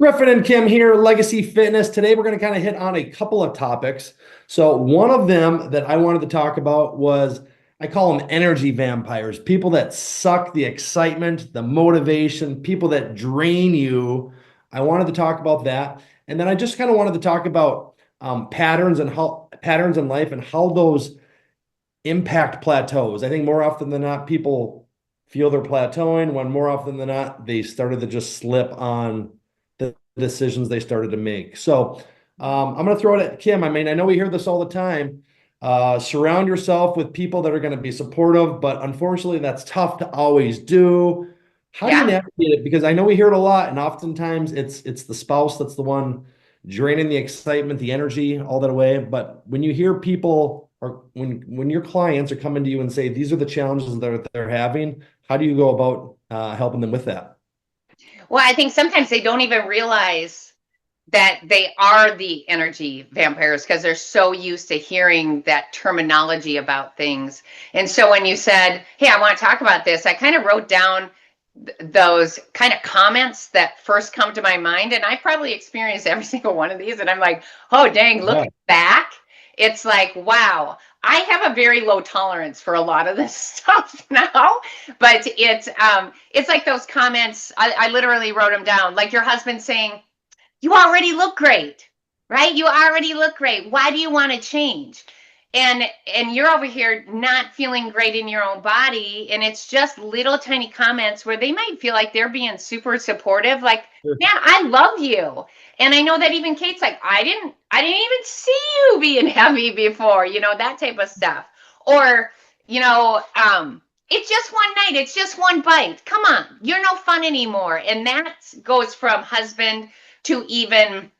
Griffin and Kim here, Legacy Fitness. Today we're going to kind of hit on a couple of topics. So one of them that I wanted to talk about was I call them energy vampires, people that suck the excitement, the motivation, people that drain you. I wanted to talk about that. And then I just kind of wanted to talk about patterns and how patterns in life and how those impact plateaus. I think more often than not, people feel they're plateauing when more often than not, they started to just slip on the decisions they started to make. So I'm going to throw it at Kim. I mean, I know we hear this all the time. Surround yourself with people that are going to be supportive, but unfortunately, that's tough to always do. How do you Yeah. navigate it? Because I know we hear it a lot, and oftentimes it's the spouse that's the one draining the excitement, the energy, all that away. But when you hear people or when your clients are coming to you and say these are the challenges that they're having, how do you go about helping them with that? Well, I think sometimes they don't even realize that they are the energy vampires because they're so used to hearing that terminology about things. And so when you said, "Hey, I want to talk about this," I kind of wrote down those kind of comments that first come to my mind. And I probably experienced every single one of these. And I'm like, oh, dang, Yeah. looking back, it's like, wow, I have a very low tolerance for a lot of this stuff now. But it's like those comments, I literally wrote them down, like your husband saying, you already look great, right? You already look great. Why do you want to change? And you're over here not feeling great in your own body, and it's just little tiny comments where they might feel like they're being super supportive, like, Sure. man, I love you. And I know that even Kate's like, I didn't even see you being heavy before, that type of stuff. Or, it's just one night, it's just one bite, come on, you're no fun anymore. And that goes from husband to even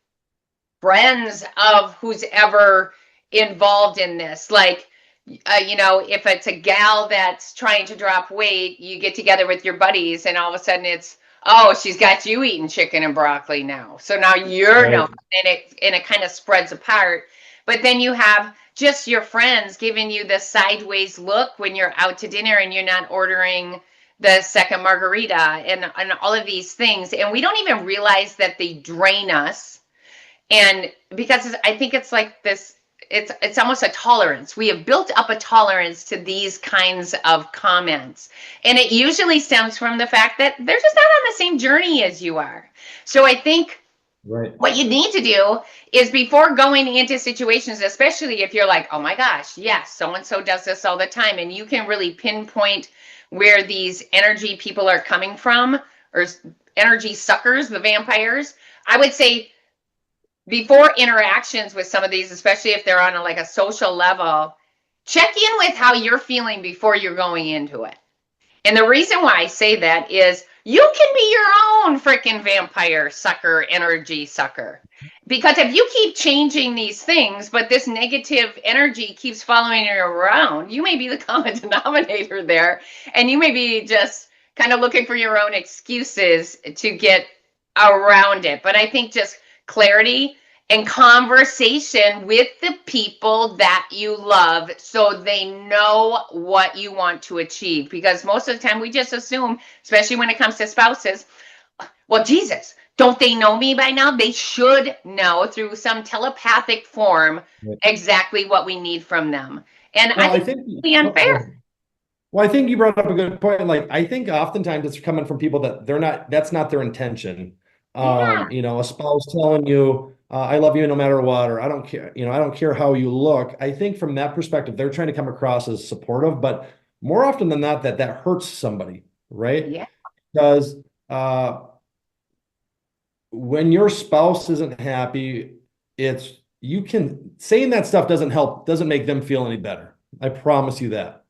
friends of who's ever involved in this. Like, if it's a gal that's trying to drop weight, you get together with your buddies, and all of a sudden it's, oh, she's got you eating chicken and broccoli now. So now you're no, Right. and it kind of spreads apart. But then you have just your friends giving you the sideways look when you're out to dinner and you're not ordering the second margarita and all of these things. And we don't even realize that they drain us. And because I think it's like this, it's almost a tolerance. We have built up a tolerance to these kinds of comments. And it usually stems from the fact that they're just not on the same journey as you are. So I think Right. what you need to do is, before going into situations, especially if you're like, oh my gosh, yes, so and so does this all the time, and you can really pinpoint where these energy people are coming from, or energy suckers, the vampires, I would say, before interactions with some of these, especially if they're on like a social level, check in with how you're feeling before you're going into it. And the reason why I say that is you can be your own freaking vampire sucker, energy sucker. Because if you keep changing these things, but this negative energy keeps following you around, you may be the common denominator there. And you may be just kind of looking for your own excuses to get around it. But I think just clarity and conversation with the people that you love so they know what you want to achieve. Because most of the time we just assume, especially when it comes to spouses, well, Jesus, don't they know me by now? They should know through some telepathic form Right. exactly what we need from them. And I Well, I think think, it's really go unfair. ahead. Well, I think you brought up a good point. Like, I think oftentimes it's coming from people that they're not, that's not their intention. Yeah. A spouse telling you, I love you no matter what, or I don't care, I don't care how you look. I think from that perspective, they're trying to come across as supportive, but more often than not, that hurts somebody, right? Yeah. Because uh, when your spouse isn't happy, it's you can saying that stuff doesn't help, doesn't make them feel any better. I promise you that.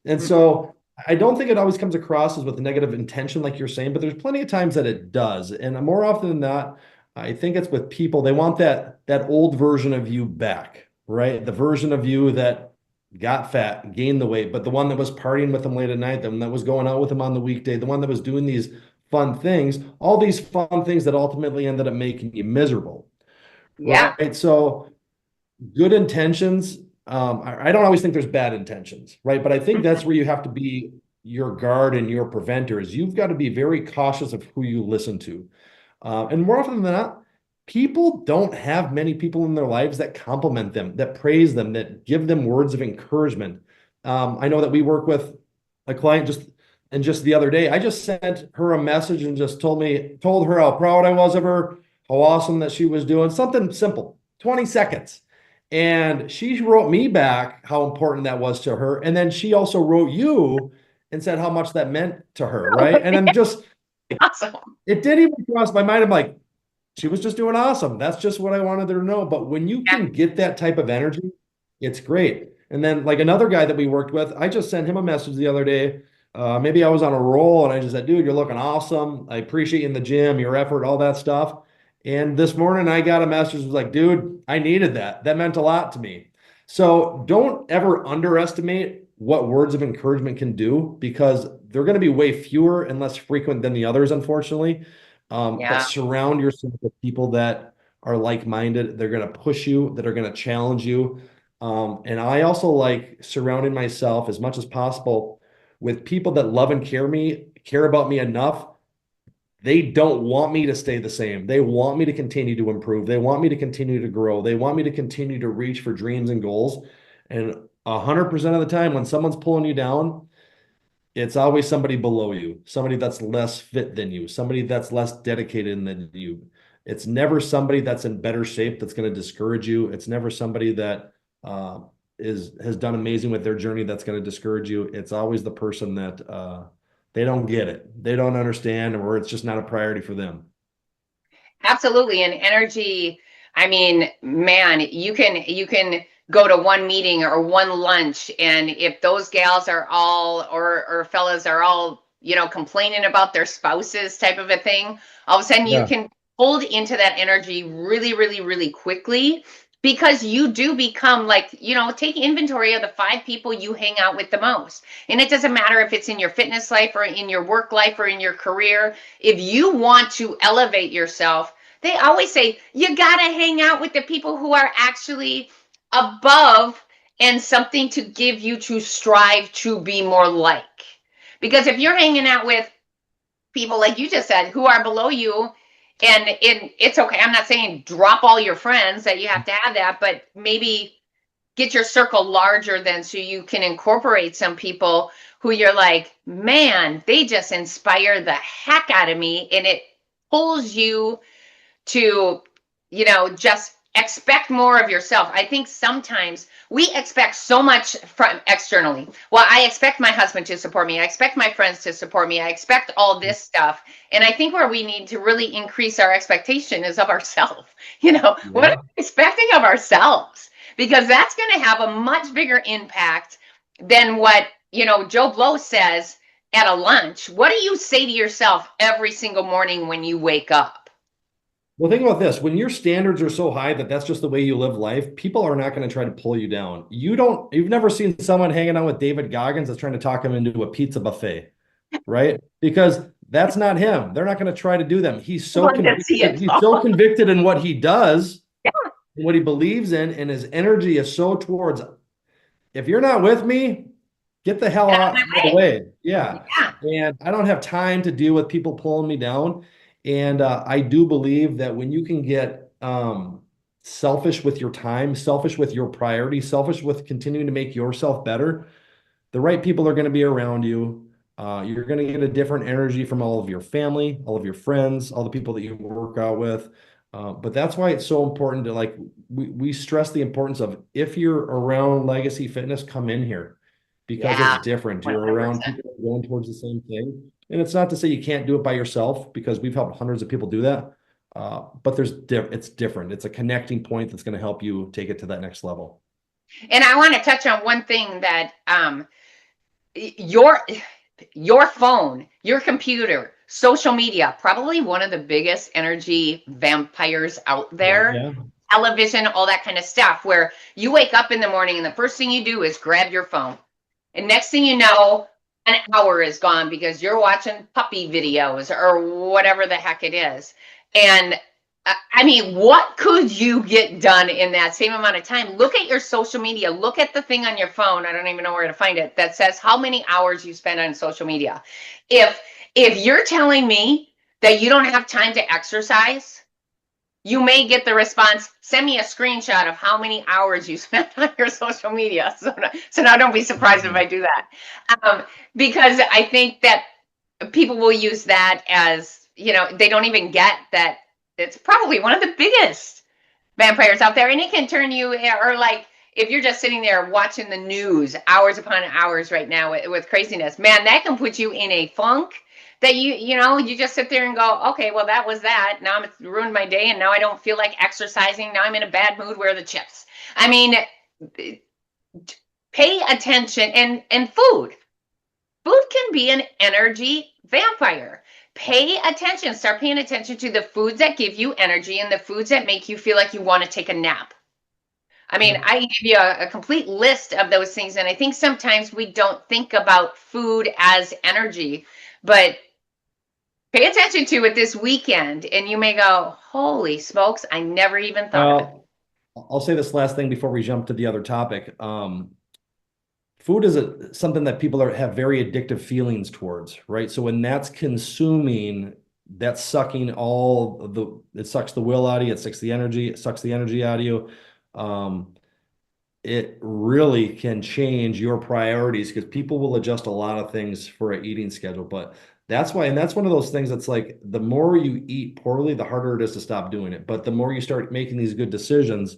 And so I don't think it always comes across as with a negative intention, like you're saying, but there's plenty of times that it does. And more often than not, I think it's with people, they want that old version of you back, right? The version of you that got fat, gained the weight, but the one that was partying with them late at night, the one that was going out with them on the weekday, the one that was doing these fun things, all these fun things that ultimately ended up making you miserable, Yeah. right? So good intentions. I don't always think there's bad intentions, right? But I think that's where you have to be your guard and your preventers. You've got to be very cautious of who you listen to. And more often than not, people don't have many people in their lives that compliment them, that praise them, that give them words of encouragement. I know that we work with a client just the other day, I just sent her a message and just told her how proud I was of her, how awesome that she was doing something simple, 20 seconds. And she wrote me back how important that was to her. And then she also wrote you and said how much that meant to her. Right. And I'm just, Awesome. it didn't even cross my mind. I'm like, she was just doing awesome. That's just what I wanted her to know. But when you can get that type of energy, it's great. And then like another guy that we worked with, I just sent him a message the other day. Maybe I was on a roll and I just said, dude, you're looking awesome. I appreciate you in the gym, your effort, all that stuff. And this morning I got a message that was like, dude, I needed that. That meant a lot to me. So don't ever underestimate what words of encouragement can do, because they're going to be way fewer and less frequent than the others, unfortunately. But Yeah. surround yourself with people that are like-minded. They're going to push you, that are going to challenge you. And I also like surrounding myself as much as possible with people that love and care about me enough. They don't want me to stay the same. They want me to continue to improve. They want me to continue to grow. They want me to continue to reach for dreams and goals. And 100% of the time, when someone's pulling you down, it's always somebody below you, somebody that's less fit than you, somebody that's less dedicated than you. It's never somebody that's in better shape that's going to discourage you. It's never somebody that has done amazing with their journey that's going to discourage you. It's always the person that they don't get it, they don't understand, or it's just not a priority for them. Absolutely. And energy, I mean, man, you can go to one meeting or one lunch, and if those gals are all or fellas are all, complaining about their spouses type of a thing, all of a sudden you Yeah. can hold into that energy really, really, really quickly, because you do become like, take inventory of the 5 people you hang out with the most. And it doesn't matter if it's in your fitness life or in your work life or in your career. If you want to elevate yourself, they always say you got to hang out with the people who are actually above and something to give you to strive to be more like. Because if you're hanging out with people, like you just said, who are below you, and it's okay. I'm not saying drop all your friends, that you have to have that, but maybe get your circle larger then, so you can incorporate some people who you're like, man, they just inspire the heck out of me, and it pulls you to, just expect more of yourself. I think sometimes we expect so much from externally. Well, I expect my husband to support me. I expect my friends to support me. I expect all this stuff. And I think where we need to really increase our expectation is of ourselves. What are Yeah. we expecting of ourselves? Because that's going to have a much bigger impact than what, Joe Blow says at a lunch. What do you say to yourself every single morning when you wake up? Well, think about this. When your standards are so high that that's just the way you live life, people are not going to try to pull you down. You've never seen someone hanging out with David Goggins that's trying to talk him into a pizza buffet, right? Because that's not him. They're not going to try to do them. He's so convicted. He's so convicted in what he does, and what he believes in, and his energy is so towards, if you're not with me, get the hell out of the way. Yeah. Yeah. And I don't have time to deal with people pulling me down. And I do believe that when you can get selfish with your time, selfish with your priorities, selfish with continuing to make yourself better, the right people are going to be around you. You're going to get a different energy from all of your family, all of your friends, all the people that you work out with. But that's why it's so important to, like, we stress the importance of, if you're around Legacy Fitness, come in here, because Yeah, it's different. You're 100%. around people that are going towards the same thing. And it's not to say you can't do it by yourself, because we've helped hundreds of people do that. But it's different. It's a connecting point that's going to help you take it to that next level. And I want to touch on one thing that your phone, your computer, social media, probably one of the biggest energy vampires out there. Yeah. Television, all that kind of stuff, where you wake up in the morning and the first thing you do is grab your phone. And next thing you know, an hour is gone because you're watching puppy videos or whatever the heck it is. And I mean, what could you get done in that same amount of time? Look at your social media. Look at the thing on your phone. I don't even know where to find it, that says how many hours you spend on social media. If you're telling me that you don't have time to exercise, you may get the response, send me a screenshot of how many hours you spent on your social media. So now don't be surprised if I do that. Because I think that people will use that as, they don't even get that it's probably one of the biggest vampires out there. And it can turn you, or like, if you're just sitting there watching the news hours upon hours right now with craziness, man, that can put you in a funk that you just sit there and go, okay, well, that was that. Now it's ruined my day, and now I don't feel like exercising. Now I'm in a bad mood. Where are the chips? I mean, pay attention. And food can be an energy vampire. Pay attention. Start paying attention to the foods that give you energy and the foods that make you feel like you want to take a nap. I mean, I give you a complete list of those things. And I think sometimes we don't think about food as energy, but pay attention to it this weekend and you may go, holy smokes, I never even thought of it. I'll say this last thing before we jump to the other topic. Food is something that people have very addictive feelings towards, right? So when that's consuming, that's sucking it sucks the will out of you, it sucks the energy out of you. It really can change your priorities because people will adjust a lot of things for an eating schedule. But that's why, and that's one of those things that's like, the more you eat poorly, the harder it is to stop doing it. But the more you start making these good decisions,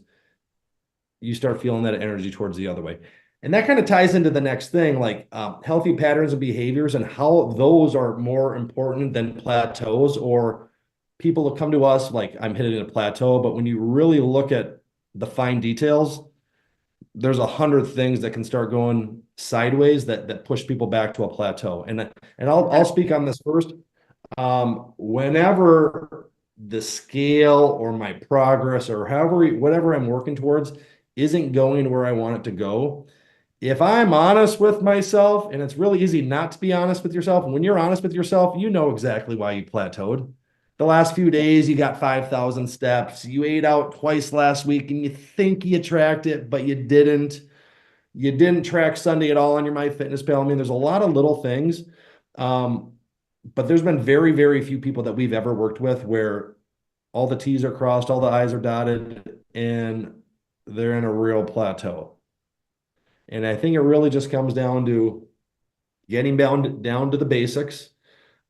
you start feeling that energy towards the other way. And that kind of ties into the next thing, like healthy patterns and behaviors and how those are more important than plateaus, or people will come to us like, I'm hitting a plateau. But when you really look at the fine details, there's 100 things that can start going sideways that push people back to a plateau. And I'll speak on this first. Whenever the scale or my progress or whatever I'm working towards isn't going where I want it to go, if I'm honest with myself, and it's really easy not to be honest with yourself, and when you're honest with yourself, you know exactly why you plateaued. The last few days, you got 5,000 steps. You ate out twice last week, and you think you tracked it, but you didn't. You didn't track Sunday at all on your MyFitnessPal. I mean, there's a lot of little things, but there's been very, very few people that we've ever worked with where all the T's are crossed, all the I's are dotted, and they're in a real plateau. And I think it really just comes down to getting down to the basics.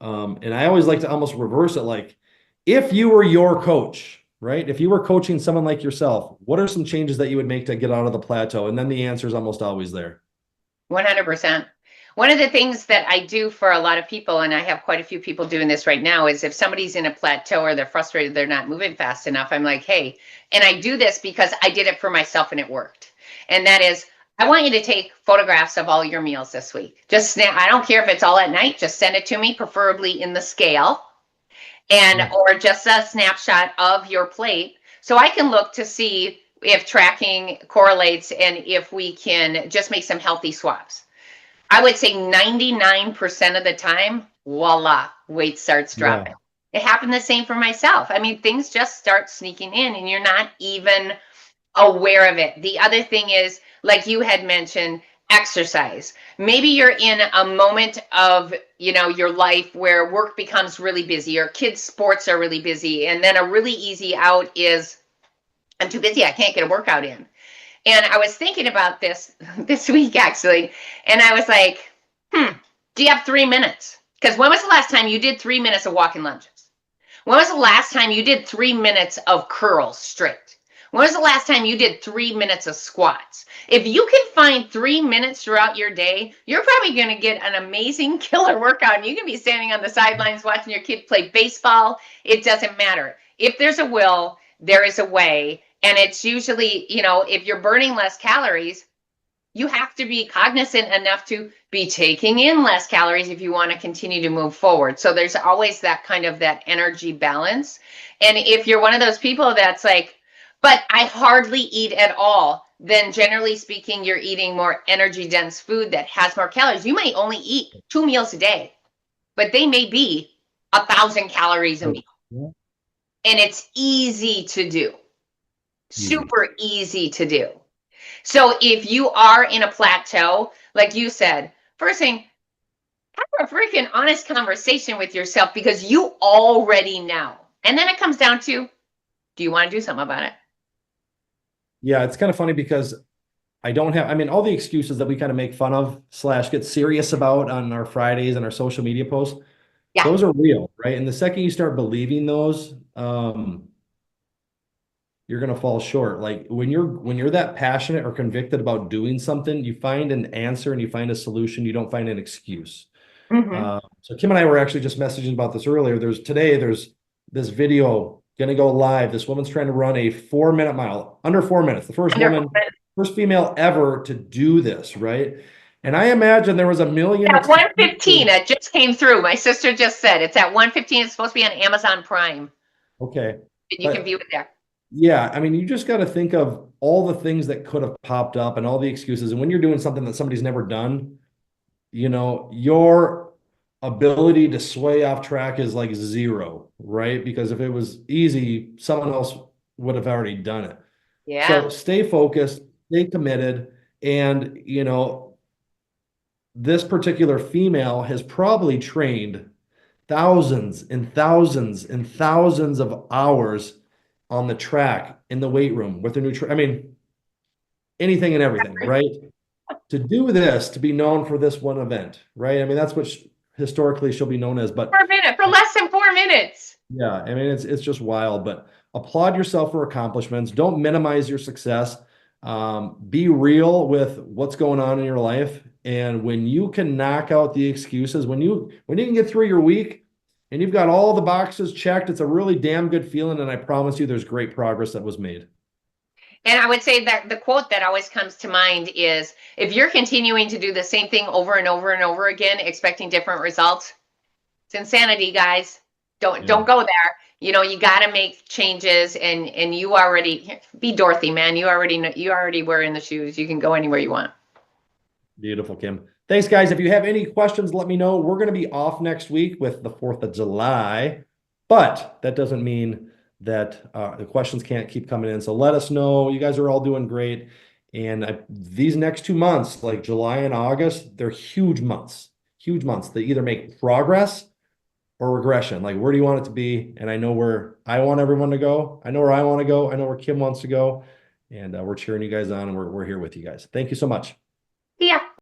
And I always like to almost reverse it. Like, if you were your coach, right? If you were coaching someone like yourself, what are some changes that you would make to get out of the plateau? And then the answer is almost always there. 100%. One of the things that I do for a lot of people, and I have quite a few people doing this right now, is if somebody's in a plateau or they're frustrated, they're not moving fast enough, I'm like, hey, and I do this because I did it for myself and it worked. And that is, I want you to take photographs of all your meals this week. Just snap. I don't care if it's all at night. Just send it to me, preferably in the scale, or just a snapshot of your plate, so I can look to see if tracking correlates and if we can just make some healthy swaps. I would say 99% of the time, voila, weight starts dropping. Yeah. It happened the same for myself. I mean, things just start sneaking in and you're not even aware of it. The other thing is, like you had mentioned, exercise. Maybe you're in a moment of, your life where work becomes really busy or kids' sports are really busy. And then a really easy out is, I'm too busy, I can't get a workout in. And I was thinking about this week, actually. And I was like, do you have 3 minutes? Because when was the last time you did 3 minutes of walking lunges? When was the last time you did 3 minutes of curls straight? When was the last time you did 3 minutes of squats? If you can find 3 minutes throughout your day, you're probably going to get an amazing killer workout. And you can be standing on the sidelines watching your kid play baseball. It doesn't matter. If there's a will, there is a way. And it's usually, if you're burning less calories, you have to be cognizant enough to be taking in less calories if you want to continue to move forward. So there's always that kind of that energy balance. And if you're one of those people that's like, but I hardly eat at all, then generally speaking, you're eating more energy dense food that has more calories. You may only eat 2 meals a day, but they may be 1,000 calories a meal. Yeah. And it's easy to do. Super easy to do. So if you are in a plateau, like you said, first thing, Have a freaking honest conversation with yourself because you already know. And then it comes down to, do you want to do something about it? Yeah, it's kind of funny because I don't have, I mean, all the excuses that we kind of make fun of slash get serious about on our Fridays and our social media posts, Yeah. those are real, right? And the second you start believing those, you're gonna fall short. Like when you're that passionate or convicted about doing something, you find an answer and you find a solution. You don't find an excuse. Mm-hmm. So Kim and I were actually just messaging about this earlier. There's this video gonna go live. This woman's trying to run a 4 minute mile, under 4 minutes. The first female ever to do this, right? And I imagine there was a million. At 1:15, it just came through. My sister just said it's at 1:15. It's supposed to be on Amazon Prime. Okay. You can view it there. Yeah, I mean, you just got to think of all the things that could have popped up and all the excuses. And when you're doing something that somebody's never done, your ability to sway off track is like zero, right? Because if it was easy, someone else would have already done it. Yeah. So stay focused, stay committed. And, this particular female has probably trained thousands and thousands and thousands of hours on the track in the weight room with I mean, anything and everything, right? To do this, to be known for this one event, right? I mean, that's what historically she'll be known as, but for less than 4 minutes. yeah, I mean, it's just wild, but applaud yourself for accomplishments. Don't minimize your success. Be real with what's going on in your life. And when you can knock out the excuses, when you can get through your week and you've got all the boxes checked, it's a really damn good feeling. And I promise you there's great progress that was made. And I would say that the quote that always comes to mind is, if you're continuing to do the same thing over and over and over again, expecting different results, it's insanity, guys. Don't go there. You got to make changes, and you already be Dorothy, man. You already were in the shoes. You can go anywhere you want. Beautiful, Kim. Thanks, guys. If you have any questions, let me know. We're going to be off next week with the 4th of July, but that doesn't mean that the questions can't keep coming in. So let us know. You guys are all doing great. And these next 2 months, like July and August, they're huge months. Huge months. They either make progress or regression. Like, where do you want it to be? And I know where I want everyone to go. I know where I want to go. I know where Kim wants to go. And we're cheering you guys on, and we're here with you guys. Thank you so much. Yeah.